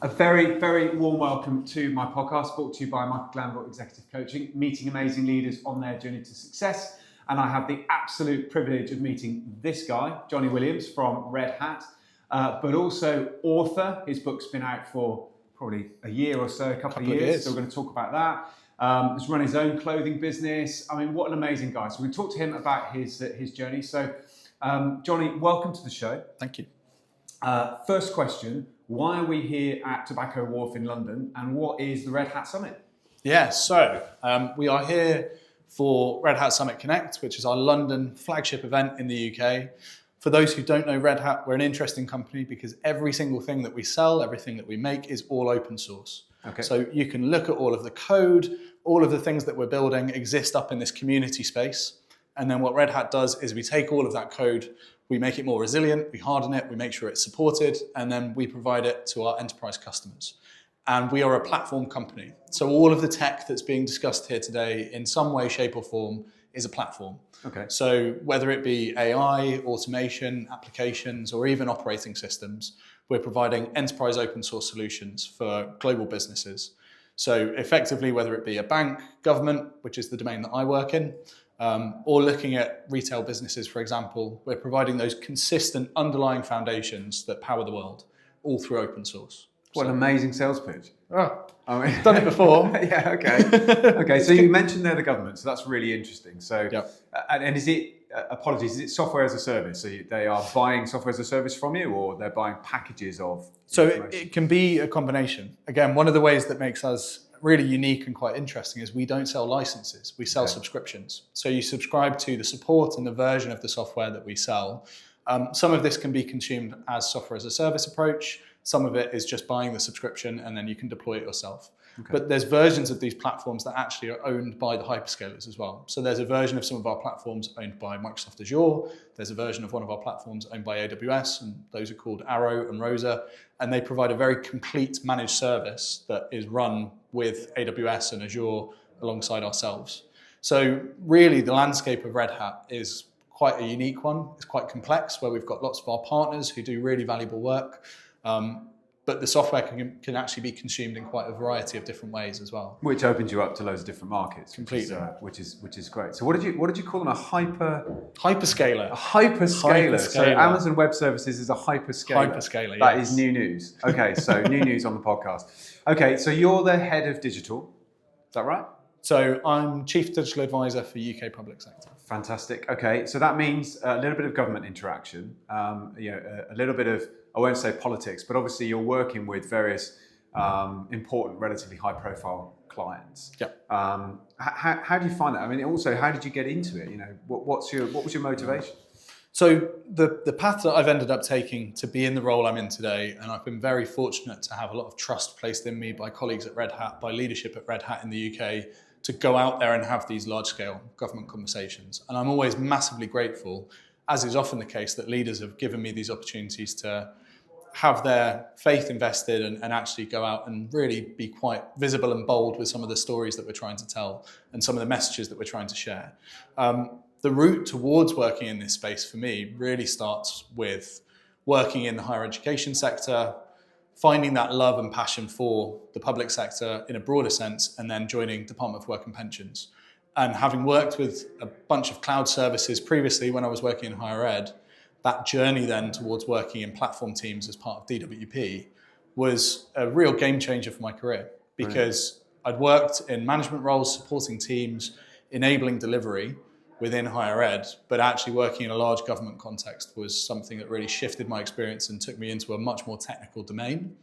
A very, very warm welcome to my podcast, brought to you by Michael Glanville Executive Coaching, meeting amazing leaders on their journey to success. And I have the absolute privilege of meeting this guy, Jonny Williams from Red Hat, but also author. His book's been out for probably a year or so, a couple of years. So we're going to talk about that. He's run his own clothing business. I mean, what an amazing guy. So we talked to him about his journey. So Jonny, welcome to the show. Thank you. First question, why are we here at Tobacco Wharf in London, and what is the Red Hat Summit? Yeah, so we are here for Red Hat Summit Connect, which is our London flagship event in the UK. For those who don't know Red Hat, we're an interesting company because every single thing that we sell, everything that we make is all open source. Okay. So you can look at all of the code, all of the things that we're building exist up in this community space. And then what Red Hat does is we take all of that code, we make it more resilient, we harden it, we make sure it's supported, and then we provide it to our enterprise customers. And we are a platform company. So all of the tech that's being discussed here today in some way, shape or form is a platform. Okay. So whether it be AI, automation, applications, or even operating systems, we're providing enterprise open source solutions for global businesses. So effectively, whether it be a bank, government, which is the domain that I work in, or looking at retail businesses, for example, we're providing those consistent underlying foundations that power the world, all through open source. What an amazing sales pitch. Oh, I mean, done it before. Yeah, okay. Okay, so you mentioned they're the government, so that's really interesting. So, yep. And is it, apologies, is it software as a service? So they are buying software as a service from you, or they're buying packages of So it can be a combination. Again, one of the ways that makes us really unique and quite interesting is we don't sell licenses, we sell subscriptions. So you subscribe to the support and the version of the software that we sell. Some of this can be consumed as software as a service approach. Some of it is just buying the subscription and then you can deploy it yourself. Okay. But there's versions of these platforms that actually are owned by the hyperscalers as well. So there's a version of some of our platforms owned by Microsoft Azure. There's a version of one of our platforms owned by AWS, and those are called Arrow and Rosa. And they provide a very complete managed service that is run with AWS and Azure alongside ourselves. So really the landscape of Red Hat is quite a unique one. It's quite complex, where we've got lots of our partners who do really valuable work. But the software can actually be consumed in quite a variety of different ways as well. Which opens you up to loads of different markets. Completely. Which is great. So what did you call them? Hyperscaler. A hyperscaler. So Amazon Web Services is a hyperscaler. Hyperscaler, That is new news. Okay, so new news on the podcast. Okay, so you're the head of digital. Is that right? So I'm Chief Digital Advisor for UK Public Sector. Fantastic. Okay, so that means a little bit of government interaction, a little bit of, I won't say politics, but obviously you're working with various important, relatively high-profile clients. Yeah. How do you find that? I mean, also, how did you get into it? You know, what was your motivation? So the path that I've ended up taking to be in the role I'm in today, and I've been very fortunate to have a lot of trust placed in me by colleagues at Red Hat, by leadership at Red Hat in the UK, to go out there and have these large-scale government conversations. And I'm always massively grateful, as is often the case, that leaders have given me these opportunities to have their faith invested and actually go out and really be quite visible and bold with some of the stories that we're trying to tell and some of the messages that we're trying to share. The route towards working in this space for me really starts with working in the higher education sector, finding that love and passion for the public sector in a broader sense, and then joining Department for Work and Pensions. And having worked with a bunch of cloud services previously when I was working in higher ed, that journey then towards working in platform teams as part of DWP was a real game changer for my career, because I'd worked in management roles, supporting teams, enabling delivery within higher ed, but actually working in a large government context was something that really shifted my experience and took me into a much more technical domain.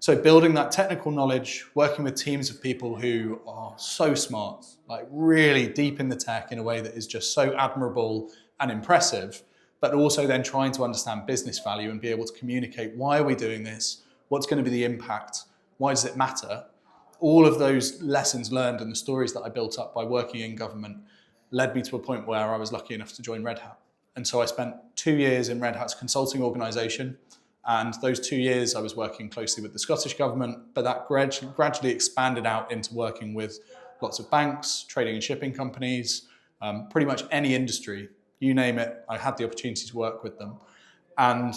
So building that technical knowledge, working with teams of people who are so smart, like really deep in the tech in a way that is just so admirable and impressive, but also then trying to understand business value and be able to communicate, why are we doing this? What's going to be the impact? Why does it matter? All of those lessons learned and the stories that I built up by working in government led me to a point where I was lucky enough to join Red Hat. And so I spent 2 years in Red Hat's consulting organisation. And those 2 years I was working closely with the Scottish government, but that gradually expanded out into working with lots of banks, trading and shipping companies, pretty much any industry, you name it, I had the opportunity to work with them. And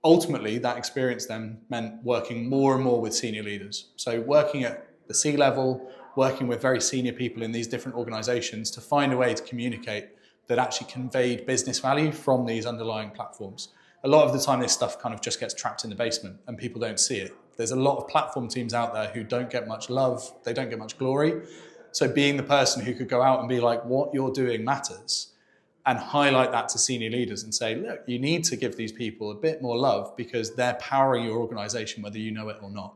ultimately, that experience then meant working more and more with senior leaders. So working at the C-level, working with very senior people in these different organizations to find a way to communicate that actually conveyed business value from these underlying platforms. A lot of the time, this stuff kind of just gets trapped in the basement and people don't see it. There's a lot of platform teams out there who don't get much love, they don't get much glory. So being the person who could go out and be like, what you're doing matters, and highlight that to senior leaders and say, look, you need to give these people a bit more love because they're powering your organization, whether you know it or not.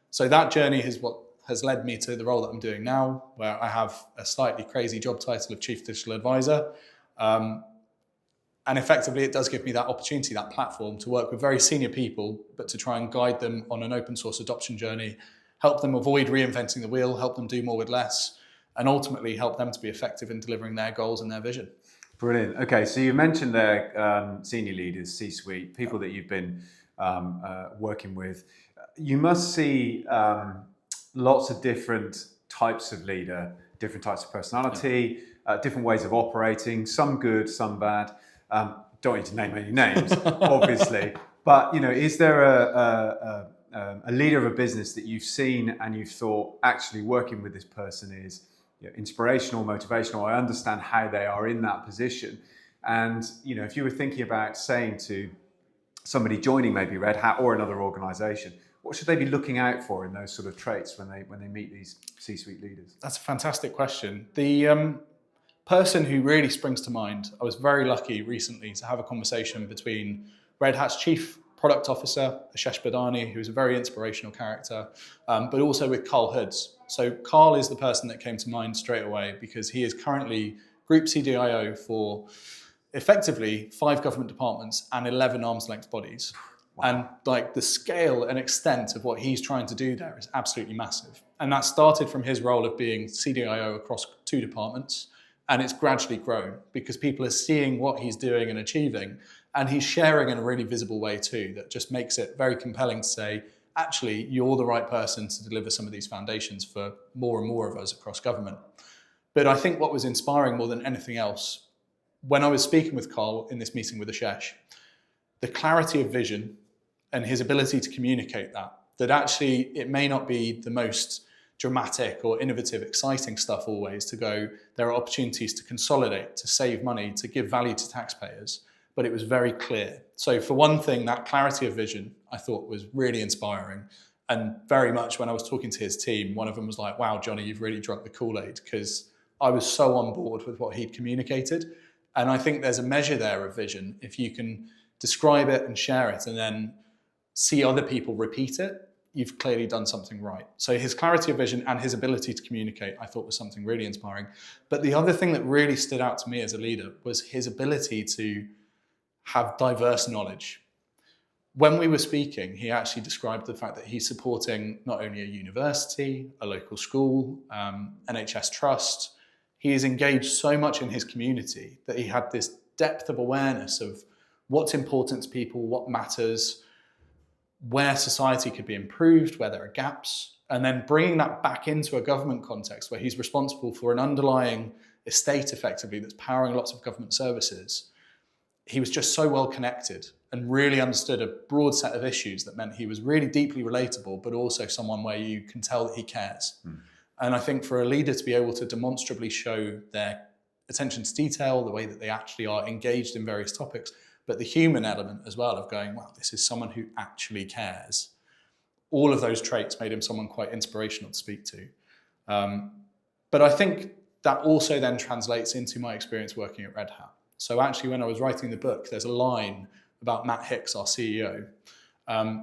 So that journey is what has led me to the role that I'm doing now, where I have a slightly crazy job title of Chief Digital Advisor. And effectively, it does give me that opportunity, that platform to work with very senior people, but to try and guide them on an open source adoption journey, help them avoid reinventing the wheel, help them do more with less, and ultimately help them to be effective in delivering their goals and their vision. Brilliant. Okay, so you mentioned there senior leaders, C-suite, people that you've been working with. You must see lots of different types of leader, different types of personality, different ways of operating, some good, some bad. Don't need to name any names, obviously, but is there a leader of a business that you've seen and you've thought, actually working with this person is inspirational, motivational, I understand how they are in that position. And if you were thinking about saying to somebody joining maybe Red Hat or another organization, what should they be looking out for in those sort of traits when they meet these C-suite leaders? That's a fantastic question. The person who really springs to mind, I was very lucky recently to have a conversation between Red Hat's Chief Product Officer, Ashesh Badani, who's a very inspirational character, but also with Carl Hoods. So Carl is the person that came to mind straight away because he is currently Group CDIO for effectively 5 government departments and 11 arm's length bodies. Wow. And like the scale and extent of what he's trying to do there is absolutely massive. And that started from his role of being CDIO across 2 departments. And it's gradually grown because people are seeing what he's doing and achieving. And he's sharing in a really visible way too, that just makes it very compelling to say, actually, you're the right person to deliver some of these foundations for more and more of us across government. But I think what was inspiring more than anything else, when I was speaking with Carl in this meeting with Ashesh, the clarity of vision and his ability to communicate that actually it may not be the most dramatic or innovative, exciting stuff always to go, there are opportunities to consolidate, to save money, to give value to taxpayers, but it was very clear. So for one thing, that clarity of vision I thought was really inspiring. And very much when I was talking to his team, one of them was like, wow, Jonny, you've really drunk the Kool-Aid, because I was so on board with what he'd communicated. And I think there's a measure there of vision. If you can describe it and share it and then see other people repeat it, you've clearly done something right. So his clarity of vision and his ability to communicate, I thought was something really inspiring. But the other thing that really stood out to me as a leader was his ability to have diverse knowledge. When we were speaking, he actually described the fact that he's supporting not only a university, a local school, NHS trust. He is engaged so much in his community that he had this depth of awareness of what's important to people, what matters, where society could be improved, where there are gaps, and then bringing that back into a government context where he's responsible for an underlying estate effectively that's powering lots of government services. He was just so well connected and really understood a broad set of issues that meant he was really deeply relatable, but also someone where you can tell that he cares. And I think for a leader to be able to demonstrably show their attention to detail, the way that they actually are engaged in various topics, but the human element as well of going, wow, this is someone who actually cares. All of those traits made him someone quite inspirational to speak to. But I think that also then translates into my experience working at Red Hat. So actually, when I was writing the book, there's a line about Matt Hicks, our CEO,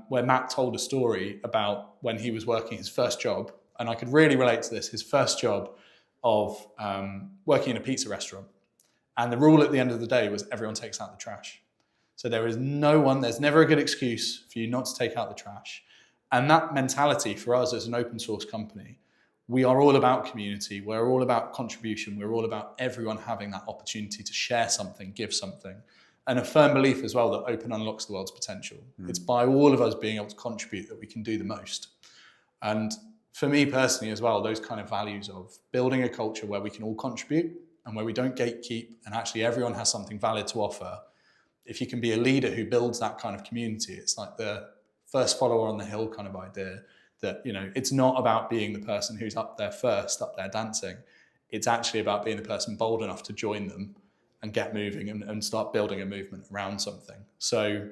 where Matt told a story about when he was working his first job, and I could really relate to this, his first job of working in a pizza restaurant. And the rule at the end of the day was everyone takes out the trash. So there is no one, there's never a good excuse for you not to take out the trash. And that mentality for us as an open source company, we are all about community, we're all about contribution, we're all about everyone having that opportunity to share something, give something. And a firm belief as well that open unlocks the world's potential. It's by all of us being able to contribute that we can do the most. And for me personally as well, those kind of values of building a culture where we can all contribute and where we don't gatekeep and actually everyone has something valid to offer, if you can be a leader who builds that kind of community, it's like the first follower on the hill kind of idea that, you know, it's not about being the person who's up there first, up there dancing. It's actually about being the person bold enough to join them and get moving and start building a movement around something. So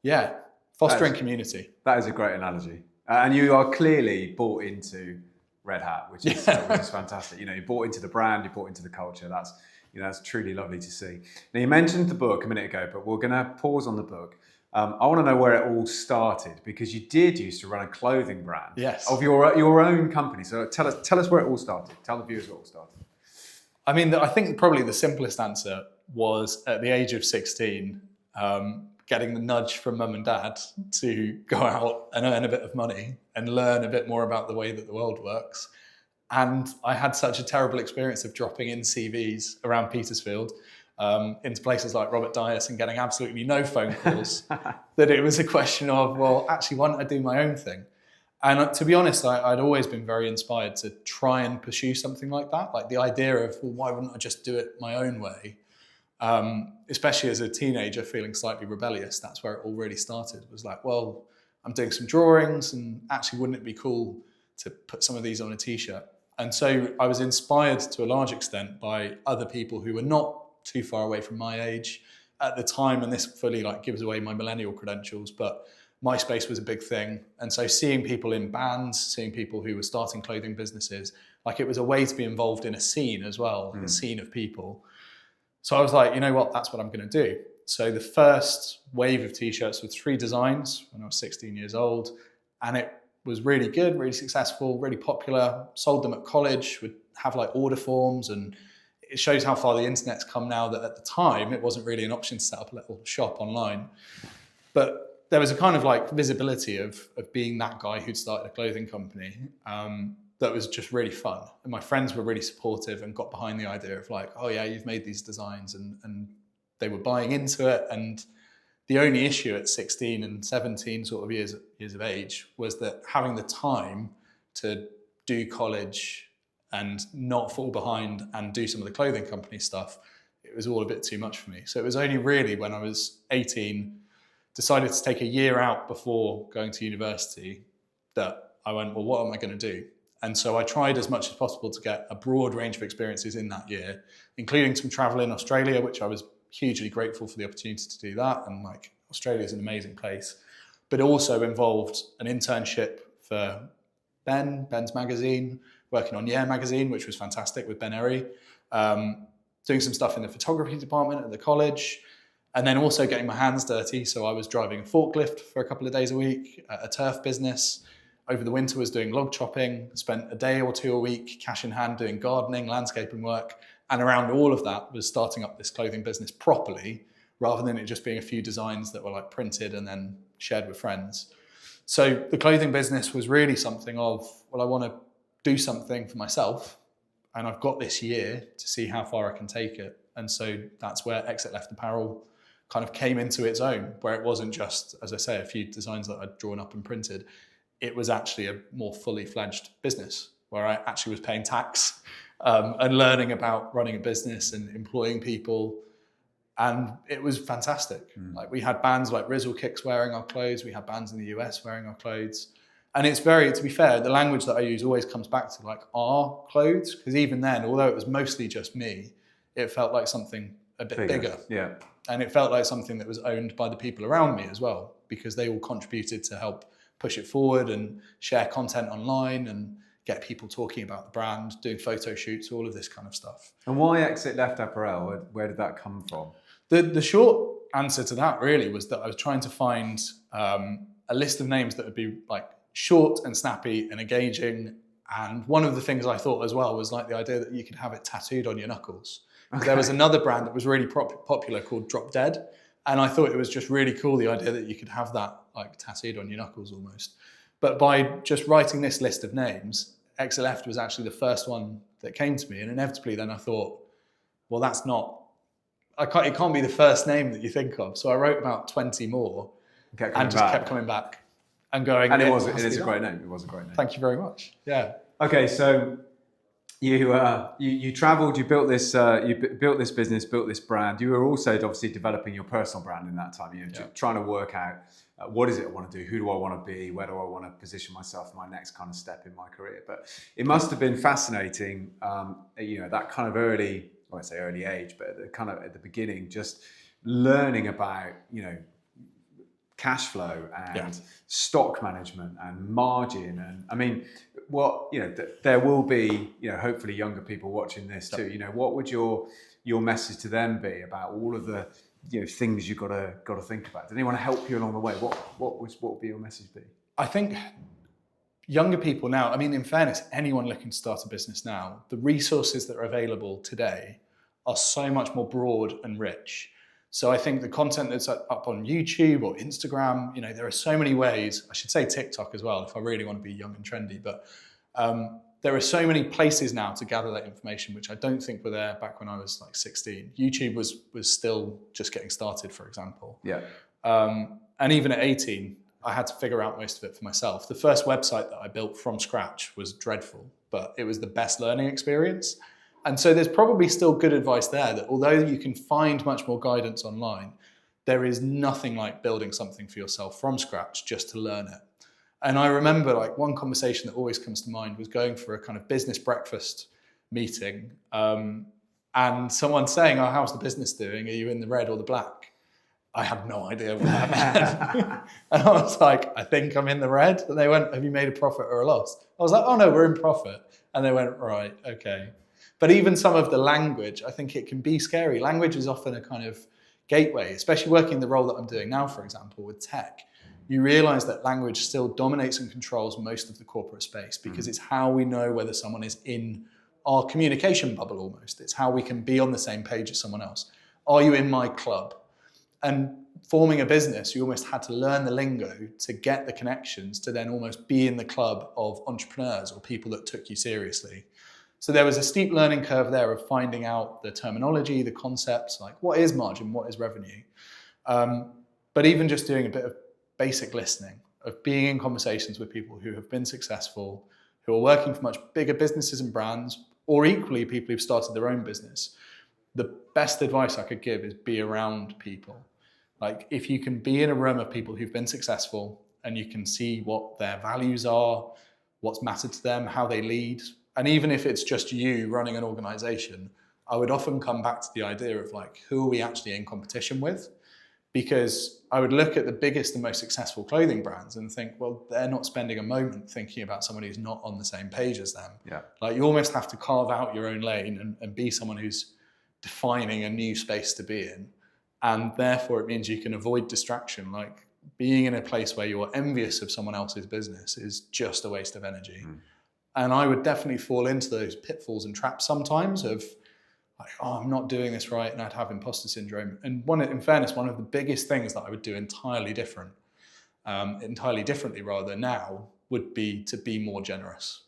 yeah, fostering community. That is a great analogy. And you are clearly bought into Red Hat, which is fantastic. You know, you bought into the brand, you bought into the culture. That's, you know, that's truly lovely to see. Now, you mentioned the book a minute ago, but we're going to pause on the book. I want to know where it all started, because you did used to run a clothing brand of your own company. So tell us where it all started. Tell the viewers where it all started. I mean, I think probably the simplest answer was at the age of 16, getting the nudge from mum and dad to go out and earn a bit of money and learn a bit more about the way that the world works. And I had such a terrible experience of dropping in CVs around Petersfield into places like Robert Dias and getting absolutely no phone calls that it was a question of, well, actually, why don't I do my own thing? And to be honest, I'd always been very inspired to try and pursue something like that. Like the idea of, well, why wouldn't I just do it my own way? Especially as a teenager feeling slightly rebellious, that's where it all really started. It was like, well, I'm doing some drawings and actually wouldn't it be cool to put some of these on a t-shirt? And so I was inspired to a large extent by other people who were not too far away from my age at the time, and this fully like gives away my millennial credentials, but MySpace was a big thing. And so seeing people in bands, seeing people who were starting clothing businesses, like it was a way to be involved in a scene as well, a scene of people. So I was like, you know what, that's what I'm going to do. So the first wave of t-shirts were 3 designs when I was 16 years old. And it was really good, really successful, really popular. Sold them at college, would have like order forms. And it shows how far the internet's come now, that at the time, it wasn't really an option to set up a little shop online. But there was a kind of like visibility of being that guy who'd started a clothing company. That was just really fun. And my friends were really supportive and got behind the idea of like, oh yeah, you've made these designs, and they were buying into it. And the only issue at 16 and 17 sort of years of age was that having the time to do college and not fall behind and do some of the clothing company stuff, it was all a bit too much for me. So it was only really when I was 18, decided to take a year out before going to university, that I went, well, what am I going to do? And so I tried as much as possible to get a broad range of experiences in that year, including some travel in Australia, which I was hugely grateful for the opportunity to do that. And like, Australia is an amazing place, but it also involved an internship for Ben's magazine, working on Yeah magazine, which was fantastic with Ben Erry, doing some stuff in the photography department at the college, and then also getting my hands dirty. So I was driving a forklift for a couple of days a week at a turf business. Over the winter was doing log chopping, spent a day or 2 a week, cash in hand, doing gardening, landscaping work. And around all of that was starting up this clothing business properly, rather than it just being a few designs that were like printed and then shared with friends. So the clothing business was really something of, well, I want to do something for myself, and I've got this year to see how far I can take it. And so that's where Exit Left Apparel kind of came into its own, where it wasn't just, as I say, a few designs that I'd drawn up and printed. It was actually a more fully fledged business where I actually was paying tax and learning about running a business and employing people. And it was fantastic. Like we had bands like Rizzle Kicks wearing our clothes. We had bands in the US wearing our clothes. And it's very, to be fair, the language that I use always comes back to like our clothes. Because even then, although it was mostly just me, it felt like something a bit bigger. Yeah. And it felt like something that was owned by the people around me as well, because they all contributed to help push it forward and share content online and get people talking about the brand, doing photo shoots, all of this kind of stuff. And why Exit Left Apparel? Where did that come from? The short answer to that really was that I was trying to find a list of names that would be like short and snappy and engaging. And one of the things I thought as well was like the idea that you could have it tattooed on your knuckles. Okay. There was another brand that was really popular called Drop Dead. And I thought it was just really cool, the idea that you could have that like tattooed on your knuckles almost. But by just writing this list of names, Exit Left was actually the first one that came to me. And inevitably then I thought, well, that's not, it can't be the first name that you think of. So I wrote about 20 more and just kept coming back and going. And it is a great name. It was a great name. Thank you very much. Yeah. Okay, so you travelled, you built this built this business, built this brand. You were also obviously developing your personal brand in that time. Trying to work out what is it I want to do, who do I want to be, where do I want to position myself for my next kind of step in my career. But it must have been fascinating, that kind of early, I won't say early age, but at the beginning, just learning about cash flow and stock management and margin. And I mean, there will be, hopefully younger people watching this too. What would your message to them be about all of the things you've got to think about? Did anyone help you along the way? What would be your message be? I think younger people now, I mean, in fairness, anyone looking to start a business now, the resources that are available today are so much more broad and rich. So I think the content that's up on YouTube or Instagram, there are so many ways. I should say TikTok as well, if I really want to be young and trendy. But there are so many places now to gather that information, which I don't think were there back when I was like 16. YouTube was still just getting started, for example. Yeah. And even at 18, I had to figure out most of it for myself. The first website that I built from scratch was dreadful, but it was the best learning experience. And so there's probably still good advice there that although you can find much more guidance online, there is nothing like building something for yourself from scratch just to learn it. And I remember one conversation that always comes to mind was going for a kind of business breakfast meeting and someone saying, "Oh, how's the business doing? Are you in the red or the black?" I had no idea what that meant. And I was like, "I think I'm in the red." And they went, "Have you made a profit or a loss?" I was like, "Oh no, we're in profit." And they went, "Right, okay." But even some of the language, I think it can be scary. Language is often a kind of gateway, especially working the role that I'm doing now, for example, with tech. You realize that language still dominates and controls most of the corporate space because it's how we know whether someone is in our communication bubble almost. It's how we can be on the same page as someone else. Are you in my club? And forming a business, you almost had to learn the lingo to get the connections to then almost be in the club of entrepreneurs or people that took you seriously. So there was a steep learning curve there of finding out the terminology, the concepts, like what is margin, what is revenue. But even just doing a bit of basic listening, of being in conversations with people who have been successful, who are working for much bigger businesses and brands, or equally people who've started their own business. The best advice I could give is be around people. Like if you can be in a room of people who've been successful and you can see what their values are, what's mattered to them, how they lead, and even if it's just you running an organization, I would often come back to the idea of who are we actually in competition with? Because I would look at the biggest and most successful clothing brands and think, well, they're not spending a moment thinking about someone who's not on the same page as them. Yeah. You almost have to carve out your own lane and be someone who's defining a new space to be in. And therefore it means you can avoid distraction. Being in a place where you're envious of someone else's business is just a waste of energy. And I would definitely fall into those pitfalls and traps sometimes of I'm not doing this right, and I'd have imposter syndrome. And in fairness, one of the biggest things that I would do entirely differently now would be to be more generous.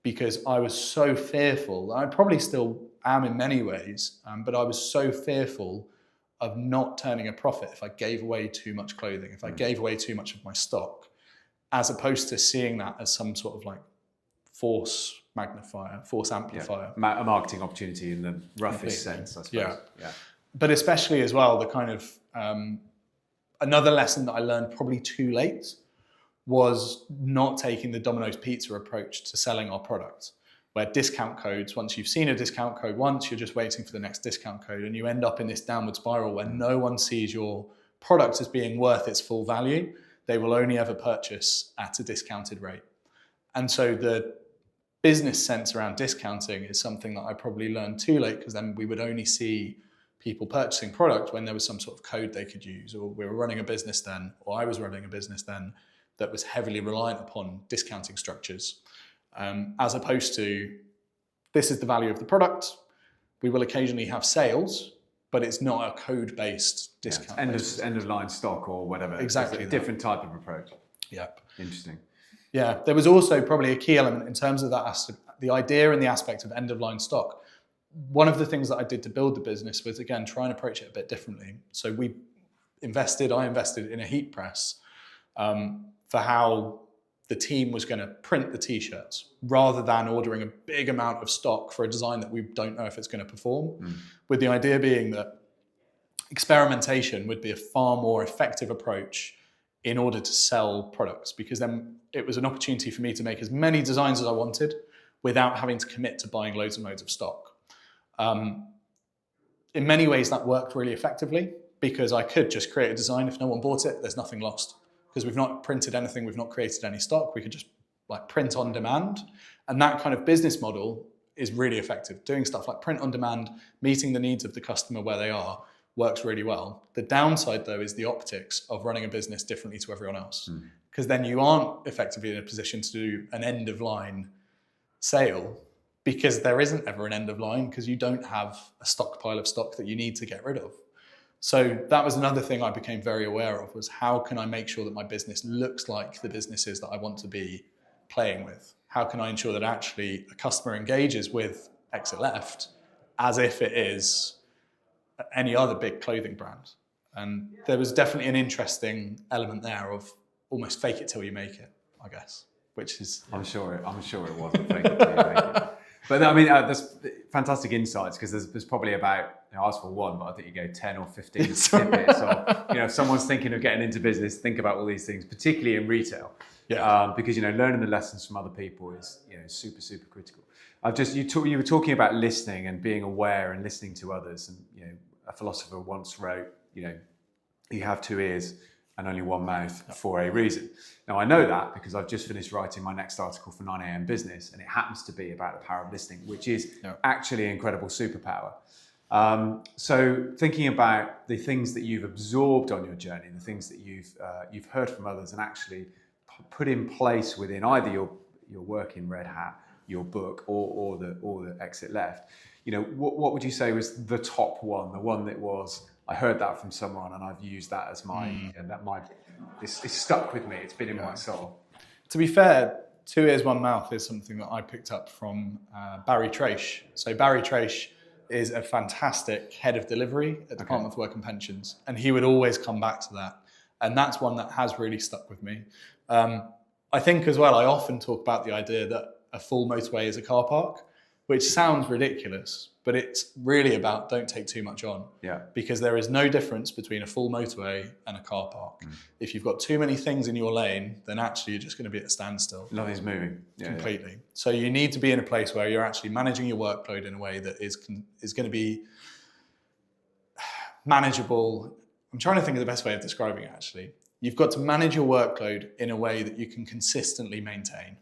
Because I was so fearful, I probably still am in many ways, but I was so fearful of not turning a profit if I gave away too much clothing, if I gave away too much of my stock, as opposed to seeing that as some sort of force magnifier, force amplifier. A marketing opportunity in the roughest sense, I suppose. Yeah. But especially as well, the kind of, another lesson that I learned probably too late was not taking the Domino's Pizza approach to selling our product, where discount codes, once you've seen a discount code once, you're just waiting for the next discount code, and you end up in this downward spiral where no one sees your product as being worth its full value. They will only ever purchase at a discounted rate. And so the business sense around discounting is something that I probably learned too late, because then we would only see people purchasing product when there was some sort of code they could use, or we were running a business then, or I was running a business then that was heavily reliant upon discounting structures, as opposed to this is the value of the product. We will occasionally have sales, but it's not a code-based discount. End of line stock or whatever. Exactly. It's a different type of approach. Yeah. Interesting. Yeah, there was also probably a key element in terms of that, the idea and the aspect of end-of-line stock. One of the things that I did to build the business was, again, try and approach it a bit differently. So I invested in a heat press for how the team was going to print the t-shirts rather than ordering a big amount of stock for a design that we don't know if it's going to perform, with the idea being that experimentation would be a far more effective approach in order to sell products, because then it was an opportunity for me to make as many designs as I wanted without having to commit to buying loads and loads of stock. In many ways that worked really effectively, because I could just create a design. If no one bought it, there's nothing lost, because we've not printed anything, we've not created any stock. We could just like print on demand. And that kind of business model is really effective. Doing stuff like print on demand, meeting the needs of the customer where they are, works really well. The downside though is the optics of running a business differently to everyone else, because then you aren't effectively in a position to do an end of line sale, because there isn't ever an end of line, because you don't have a stockpile of stock that you need to get rid of. So that was another thing I became very aware of, was how can I make sure that my business looks like the businesses that I want to be playing with? How can I ensure that actually a customer engages with Exit Left as if it is any other big clothing brand? And there was definitely an interesting element there of almost fake it till you make it, I guess, which is... I'm sure it wasn't fake it till you make it. But I mean, there's fantastic insights, because there's probably about, I asked for one, but I think you go 10 or 15 snippets of, if someone's thinking of getting into business, think about all these things, particularly in retail. Yeah. Because, learning the lessons from other people is, super, super critical. You were talking about listening and being aware and listening to others. And, a philosopher once wrote, you have two ears and only one mouth for a reason. Now, I know that because I've just finished writing my next article for 9am Business, and it happens to be about the power of listening, which is actually an incredible superpower. So thinking about the things that you've absorbed on your journey, the things that you've heard from others and actually put in place within either your work in Red Hat, your book, or the Exit Left, what would you say was the top one, the one that was, I heard that from someone and I've used that as it's stuck with me. It's been in my soul. To be fair, two ears, one mouth is something that I picked up from Barry Traish. So Barry Traish is a fantastic head of delivery at the Department for Work and Pensions. And he would always come back to that. And that's one that has really stuck with me. I think as well, I often talk about the idea that a full motorway is a car park, which sounds ridiculous, but it's really about don't take too much on. Yeah. Because there is no difference between a full motorway and a car park. If you've got too many things in your lane, then actually you're just going to be at a standstill. Nothing's moving. Completely. So you need to be in a place where you're actually managing your workload in a way that is going to be manageable. I'm trying to think of the best way of describing it, actually. You've got to manage your workload in a way that you can consistently maintain.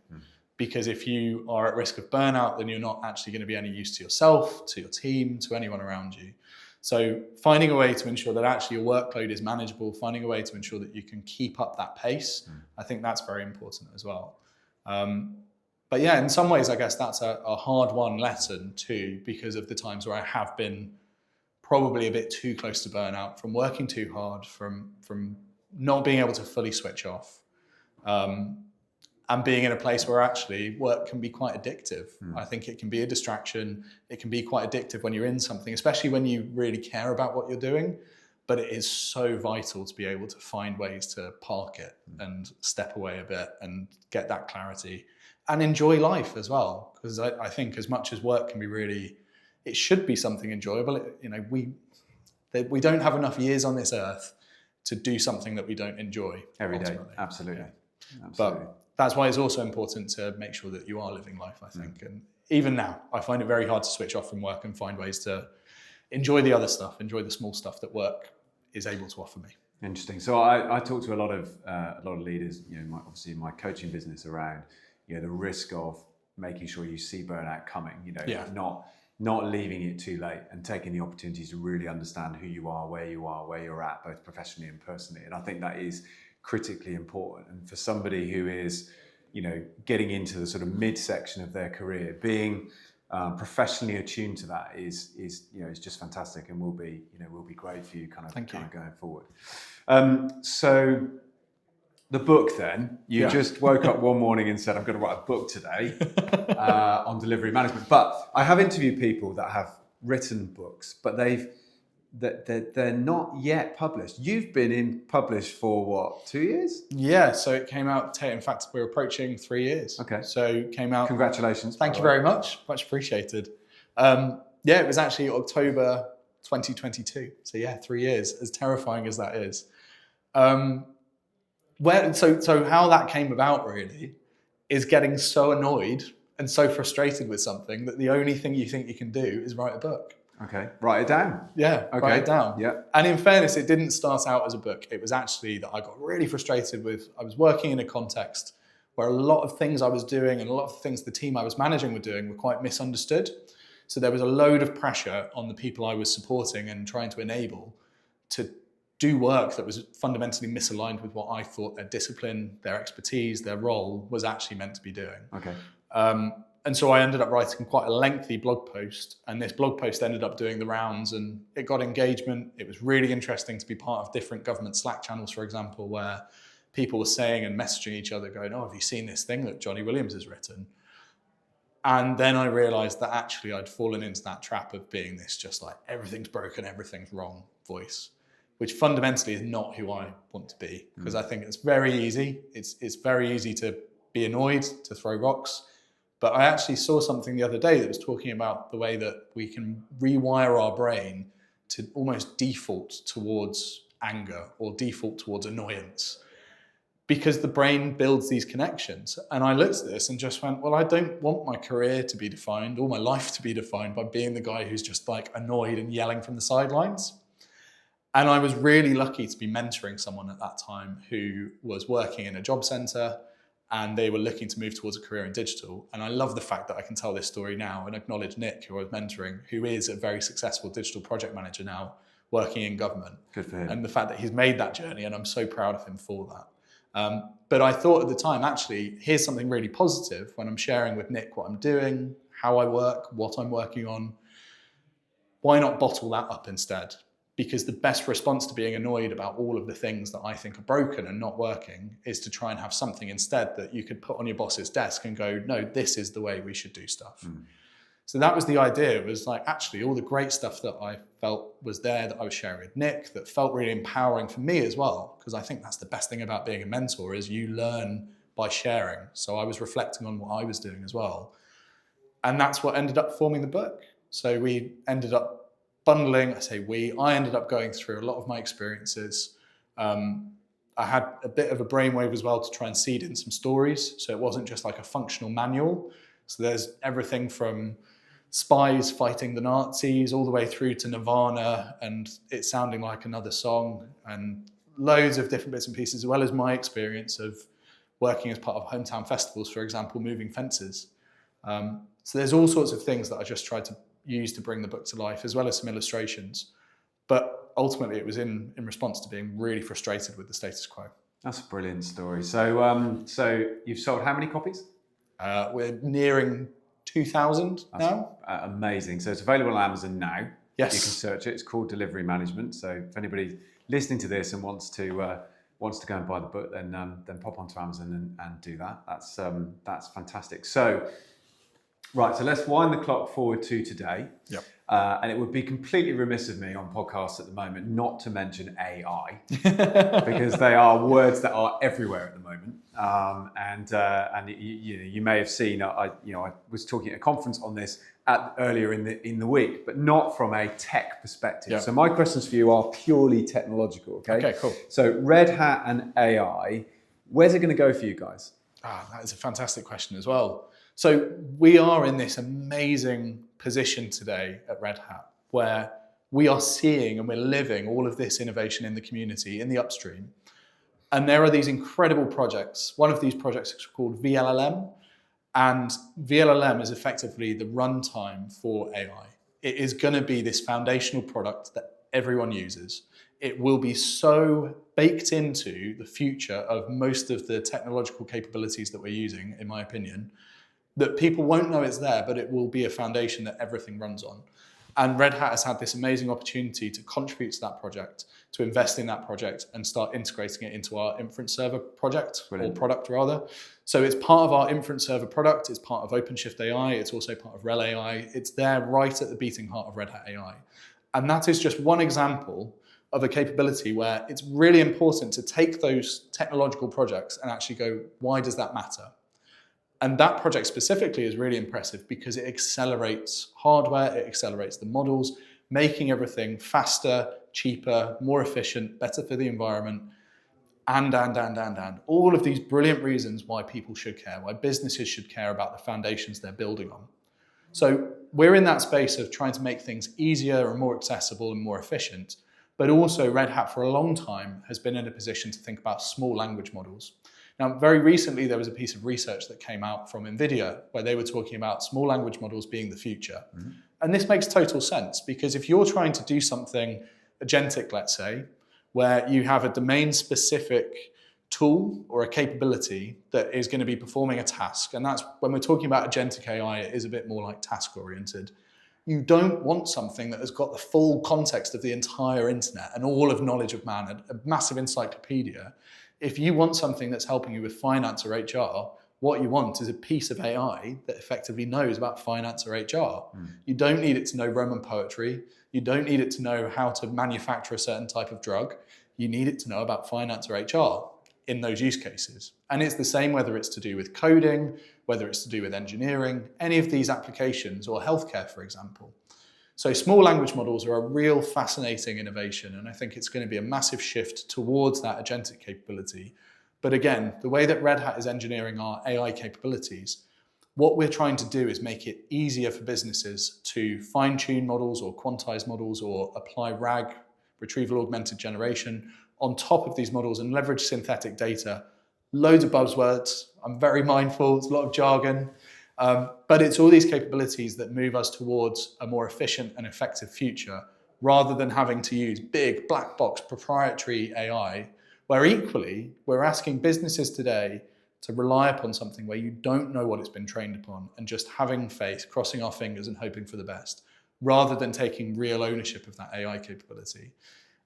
Because if you are at risk of burnout, then you're not actually going to be any use to yourself, to your team, to anyone around you. So finding a way to ensure that actually your workload is manageable, finding a way to ensure that you can keep up that pace, I think that's very important as well. But yeah, in some ways, I guess that's a hard-won lesson too, because of the times where I have been probably a bit too close to burnout, from working too hard, from not being able to fully switch off. And being in a place where actually work can be quite addictive. I think it can be a distraction. It can be quite addictive when you're in something, especially when you really care about what you're doing. But it is so vital to be able to find ways to park it and step away a bit and get that clarity and enjoy life as well. Because I think as much as work can be really, it should be something enjoyable. We don't have enough years on this earth to do something that we don't enjoy every day. Ultimately. Absolutely. But that's why it's also important to make sure that you are living life, I think. And even now, I find it very hard to switch off from work and find ways to enjoy the other stuff, enjoy the small stuff that work is able to offer me. Interesting. So I talk to a lot of leaders, obviously in my coaching business, around the risk of making sure you see burnout coming. Not leaving it too late and taking the opportunities to really understand who you are, where you're at, both professionally and personally. And I think that is critically important. And for somebody who is, getting into the sort of midsection of their career, being professionally attuned to that is just fantastic, and will be great for you kind of going forward. So the book then, you just woke up one morning and said, I'm going to write a book today on delivery management. But I have interviewed people that have written books, but that they're not yet published. You've been published for what, 2 years? Yeah, so it came out, in fact, we're approaching 3 years. Okay. So it came out. Congratulations. Thank you very much. Much appreciated. Yeah, it was actually October 2022. So yeah, 3 years, as terrifying as that is. So how that came about really is getting so annoyed and so frustrated with something that the only thing you think you can do is write a book. Okay, write it down. Yeah, okay. Write it down. Yeah. And in fairness, it didn't start out as a book. It was actually that I got really frustrated with, I was working in a context where a lot of things I was doing and a lot of things the team I was managing were doing were quite misunderstood. So there was a load of pressure on the people I was supporting and trying to enable to do work that was fundamentally misaligned with what I thought their discipline, their expertise, their role was actually meant to be doing. Okay. And so I ended up writing quite a lengthy blog post, and this blog post ended up doing the rounds, and it got engagement. It was really interesting to be part of different government Slack channels, for example, where people were saying and messaging each other going, oh, have you seen this thing that Jonny Williams has written? And then I realized that actually I'd fallen into that trap of being this just like everything's broken, everything's wrong voice, which fundamentally is not who I want to be, because I think it's very easy. It's very easy to be annoyed, to throw rocks. But I actually saw something the other day that was talking about the way that we can rewire our brain to almost default towards anger or default towards annoyance, because the brain builds these connections. And I looked at this and just went, well, I don't want my career to be defined or my life to be defined by being the guy who's just like annoyed and yelling from the sidelines. And I was really lucky to be mentoring someone at that time who was working in a job centre, and they were looking to move towards a career in digital. And I love the fact that I can tell this story now and acknowledge Nick, who I was mentoring, who is a very successful digital project manager now, working in government. Good for him. And the fact that he's made that journey, and I'm so proud of him for that. But I thought at the time, actually, here's something really positive when I'm sharing with Nick what I'm doing, how I work, what I'm working on. Why not bottle that up instead? Because the best response to being annoyed about all of the things that I think are broken and not working is to try and have something instead that you could put on your boss's desk and go, no, this is the way we should do stuff. So that was the idea. It was like, actually, all the great stuff that I felt was there that I was sharing with Nick that felt really empowering for me as well, because I think that's the best thing about being a mentor is you learn by sharing. So I was reflecting on what I was doing as well. And that's what ended up forming the book. So we ended up bundling, I ended up going through a lot of my experiences. I had a bit of a brainwave as well to try and seed in some stories. So it wasn't just like a functional manual. So there's everything from spies fighting the Nazis all the way through to Nirvana and it sounding like another song, and loads of different bits and pieces, as well as my experience of working as part of hometown festivals, for example, moving fences. So there's all sorts of things that I just tried to use to bring the book to life, as well as some illustrations. But ultimately it was in response to being really frustrated with the status quo. That's a brilliant story. So you've sold how many copies? We're nearing 2,000 now. Amazing. So it's available on Amazon now. Yes. You can search it. It's called Delivery Management. So if anybody listening to this and wants to go and buy the book, then pop onto Amazon and do that. That's fantastic. So, right, so let's wind the clock forward to today. Yep. And it would be completely remiss of me on podcasts at the moment not to mention AI, because they are words that are everywhere at the moment. And you may have seen, I was talking at a conference on this earlier in the week, but not from a tech perspective. Yep. So my questions for you are purely technological. Okay, cool. So Red Hat and AI, where's it going to go for you guys? That is a fantastic question as well. So we are in this amazing position today at Red Hat where we are seeing and we're living all of this innovation in the community, in the upstream. And there are these incredible projects. One of these projects is called VLLM, and VLLM is effectively the runtime for AI. It is going to be this foundational product that everyone uses. It will be so baked into the future of most of the technological capabilities that we're using, in my opinion, that people won't know it's there, but it will be a foundation that everything runs on. And Red Hat has had this amazing opportunity to contribute to that project, to invest in that project and start integrating it into our inference server project, or product rather. So it's part of our inference server product, it's part of OpenShift AI, it's also part of RHEL AI. It's there right at the beating heart of Red Hat AI. And that is just one example of a capability where it's really important to take those technological projects and actually go, why does that matter? And that project specifically is really impressive because it accelerates hardware, it accelerates the models, making everything faster, cheaper, more efficient, better for the environment, and. All of these brilliant reasons why people should care, why businesses should care about the foundations they're building on. So we're in that space of trying to make things easier and more accessible and more efficient, but also Red Hat for a long time has been in a position to think about small language models. Now, very recently, there was a piece of research that came out from NVIDIA where they were talking about small language models being the future. Mm-hmm. And this makes total sense because if you're trying to do something agentic, let's say, where you have a domain-specific tool or a capability that is going to be performing a task, and that's when we're talking about agentic AI, it is a bit more like task-oriented. You don't want something that has got the full context of the entire internet and all of knowledge of man, a massive encyclopedia. If you want something that's helping you with finance or HR, what you want is a piece of AI that effectively knows about finance or HR. You don't need it to know Roman poetry. You don't need it to know how to manufacture a certain type of drug. You need it to know about finance or HR in those use cases. And it's the same whether it's to do with coding, whether it's to do with engineering, any of these applications, or healthcare, for example. So small language models are a real fascinating innovation, and I think it's going to be a massive shift towards that agentic capability. But again, the way that Red Hat is engineering our AI capabilities, what we're trying to do is make it easier for businesses to fine-tune models or quantize models or apply RAG, retrieval augmented generation, on top of these models and leverage synthetic data. Loads of buzzwords. I'm very mindful. It's a lot of jargon. But it's all these capabilities that move us towards a more efficient and effective future rather than having to use big black box proprietary AI, where equally we're asking businesses today to rely upon something where you don't know what it's been trained upon and just having faith, crossing our fingers and hoping for the best, rather than taking real ownership of that AI capability.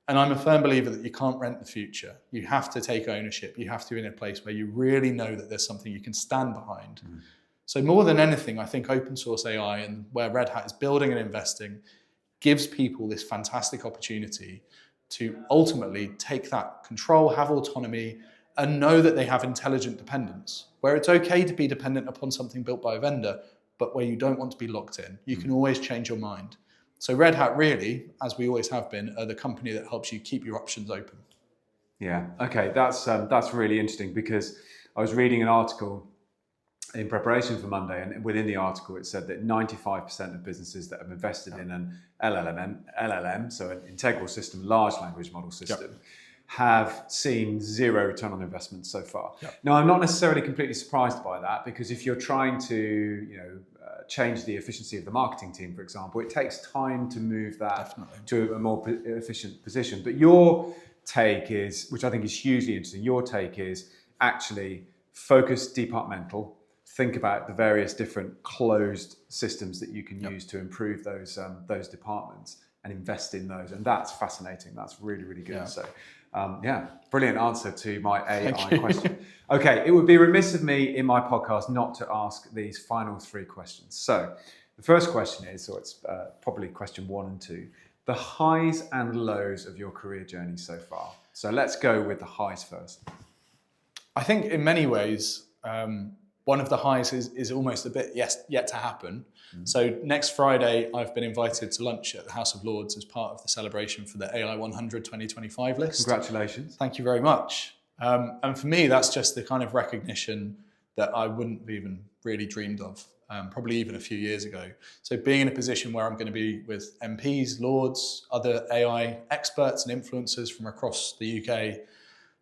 And I'm a firm believer that you can't rent the future. You have to take ownership. You have to be in a place where you really know that there's something you can stand behind. So more than anything, I think open source AI and where Red Hat is building and investing gives people this fantastic opportunity to ultimately take that control, have autonomy, and know that they have intelligent dependence, where it's okay to be dependent upon something built by a vendor, but where you don't want to be locked in. You can always change your mind. So Red Hat really, as we always have been, are the company that helps you keep your options open. Yeah, okay, that's really interesting because I was reading an article in preparation for Monday, and within the article it said that 95% of businesses that have invested in an LLM, so an integral system, large language model system, have seen zero return on investment so far. Now, I'm not necessarily completely surprised by that because if you're trying to, change the efficiency of the marketing team, for example, it takes time to move that to a more efficient position. But your take is, which I think is hugely interesting, your take is actually focus departmental, think about the various different closed systems that you can use to improve those departments and invest in those. And that's fascinating. That's really, really good. So, brilliant answer to my AI question. Okay, it would be remiss of me in my podcast not to ask these final three questions. So the first question is, or it's probably question 1 and 2, the highs and lows of your career journey so far. So let's go with the highs first. I think in many ways, one of the highs is almost a bit yet to happen. So next Friday, I've been invited to lunch at the House of Lords as part of the celebration for the AI 100 2025 list. Congratulations. Thank you very much. And for me, that's just the kind of recognition that I wouldn't have even really dreamed of, probably even a few years ago. So being in a position where I'm going to be with MPs, Lords, other AI experts and influencers from across the UK,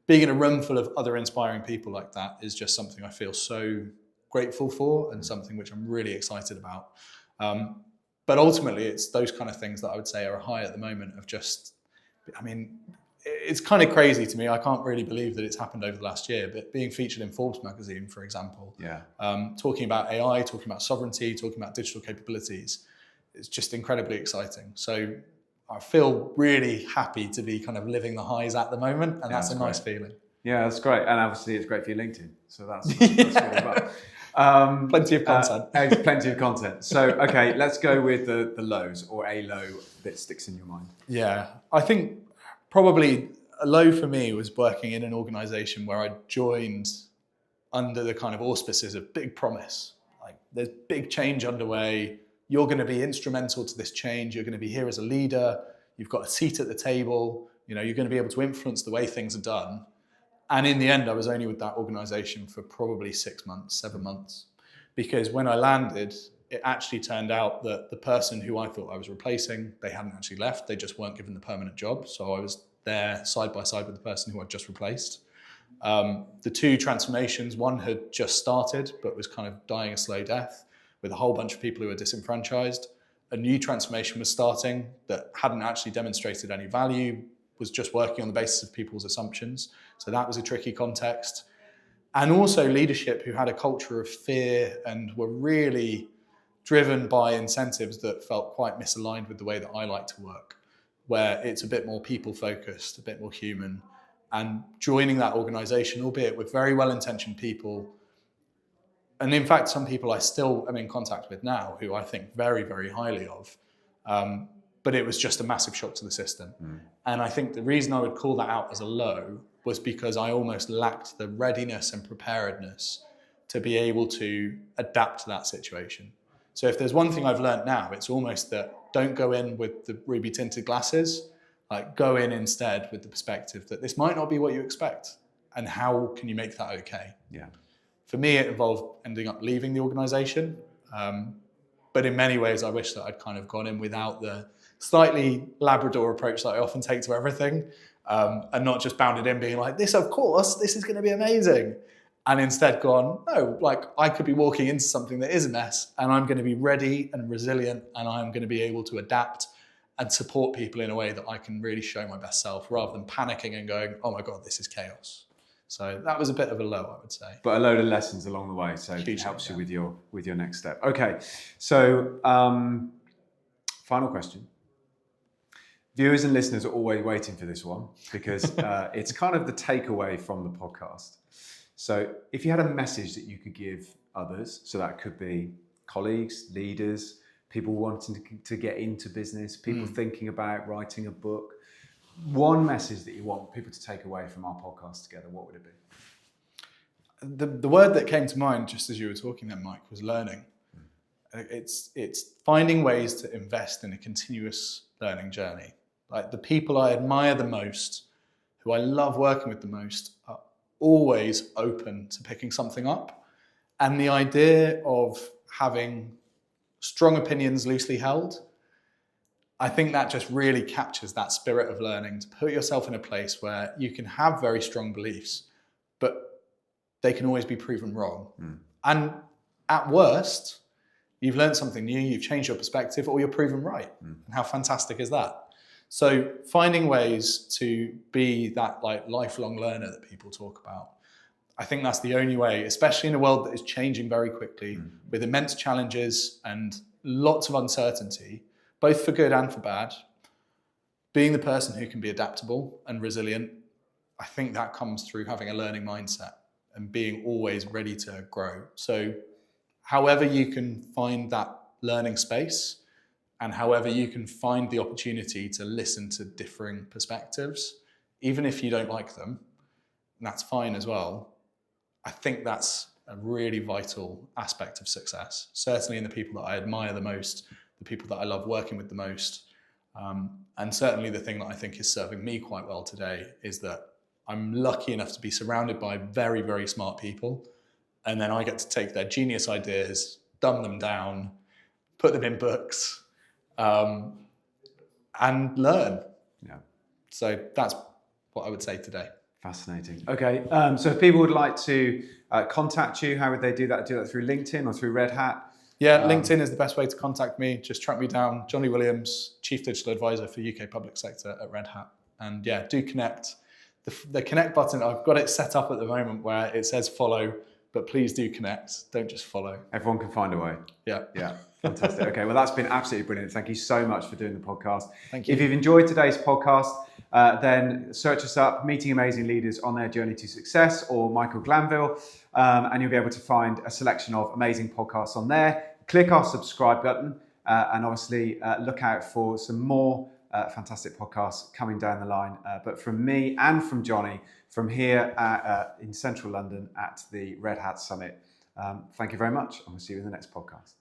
being in a room full of other inspiring people like that is just something I feel so grateful for and something which I'm really excited about. But ultimately, it's those kind of things that I would say are a high at the moment of just, it's kind of crazy to me. I can't really believe that it's happened over the last year, but being featured in Forbes magazine, for example, talking about AI, talking about sovereignty, talking about digital capabilities, it's just incredibly exciting. So I feel really happy to be kind of living the highs at the moment, and that's a nice feeling. Yeah, that's great. And obviously it's great for your LinkedIn. So that's really well. Plenty of content. Plenty of content. So, okay, let's go with the lows, or a low that sticks in your mind. Yeah, I think probably a low for me was working in an organisation where I joined under the kind of auspices of big promise. Like, there's big change underway. You're going to be instrumental to this change. You're going to be here as a leader. You've got a seat at the table. You know, you're going to be able to influence the way things are done. And in the end, I was only with that organisation for probably 6 months, 7 months, because when I landed, it actually turned out that the person who I thought I was replacing, they hadn't actually left. They just weren't given the permanent job. So I was there side by side with the person who I'd just replaced. The two transformations, one had just started, but was kind of dying a slow death with a whole bunch of people who were disenfranchised. A new transformation was starting that hadn't actually demonstrated any value, was just working on the basis of people's assumptions. So that was a tricky context. And also leadership who had a culture of fear and were really driven by incentives that felt quite misaligned with the way that I like to work, where it's a bit more people focused, a bit more human. And joining that organization, albeit with very well-intentioned people, and in fact, some people I still am in contact with now who I think very, very highly of, but it was just a massive shock to the system. And I think the reason I would call that out as a low was because I almost lacked the readiness and preparedness to be able to adapt to that situation. So if there's one thing I've learned now, it's almost that don't go in with the ruby tinted glasses, like go in instead with the perspective that this might not be what you expect, and how can you make that okay? Yeah. For me, it involved ending up leaving the organization. But in many ways, I wish that I'd kind of gone in without the slightly Labrador approach that I often take to everything, and not just bounded in being like, this, of course, this is going to be amazing. And instead gone, no, like I could be walking into something that is a mess, and I'm going to be ready and resilient, and I'm going to be able to adapt and support people in a way that I can really show my best self, rather than panicking and going, oh my God, this is chaos. So that was a bit of a low, I would say. But a load of lessons along the way, so it helps you with your next step. Okay, so final question. Viewers and listeners are always waiting for this one because it's kind of the takeaway from the podcast. So if you had a message that you could give others, so that could be colleagues, leaders, people wanting to get into business, people thinking about writing a book, one message that you want people to take away from our podcast together, what would it be? The word that came to mind just as you were talking then, Mike, was learning. It's finding ways to invest in a continuous learning journey. Like the people I admire the most, who I love working with the most, are always open to picking something up. And the idea of having strong opinions loosely held, I think that just really captures that spirit of learning, to put yourself in a place where you can have very strong beliefs, but they can always be proven wrong. And at worst, you've learned something new, you've changed your perspective, or you're proven right. And how fantastic is that? So finding ways to be that like lifelong learner that people talk about, I think that's the only way, especially in a world that is changing very quickly with immense challenges and lots of uncertainty, both for good and for bad. Being the person who can be adaptable and resilient, I think that comes through having a learning mindset and being always ready to grow. So however you can find that learning space, and however you can find the opportunity to listen to differing perspectives, even if you don't like them, and that's fine as well, I think that's a really vital aspect of success. Certainly in the people that I admire the most, the people that I love working with the most. And certainly the thing that I think is serving me quite well today is that I'm lucky enough to be surrounded by very, very smart people. And then I get to take their genius ideas, dumb them down, put them in books, and learn. Yeah. So that's what I would say today. Fascinating. Okay, so if people would like to contact you, how would they do that? Do that through LinkedIn or through Red Hat? Yeah, LinkedIn is the best way to contact me. Just track me down, Jonny Williams, Chief Digital Advisor for UK Public Sector at Red Hat. And yeah, do connect. The connect button, I've got it set up at the moment where it says follow, but please do connect. Don't just follow. Everyone can find a way. Yeah. Yeah. Fantastic. Okay. Well, that's been absolutely brilliant. Thank you so much for doing the podcast. Thank you. If you've enjoyed today's podcast, then search us up, Meeting Amazing Leaders on Their Journey to Success, or Michael Glanville, and you'll be able to find a selection of amazing podcasts on there. Click our subscribe button, and obviously look out for some more fantastic podcasts coming down the line. But from me and from Jonny, from here in central London at the Red Hat Summit. Thank you very much, and we'll see you in the next podcast.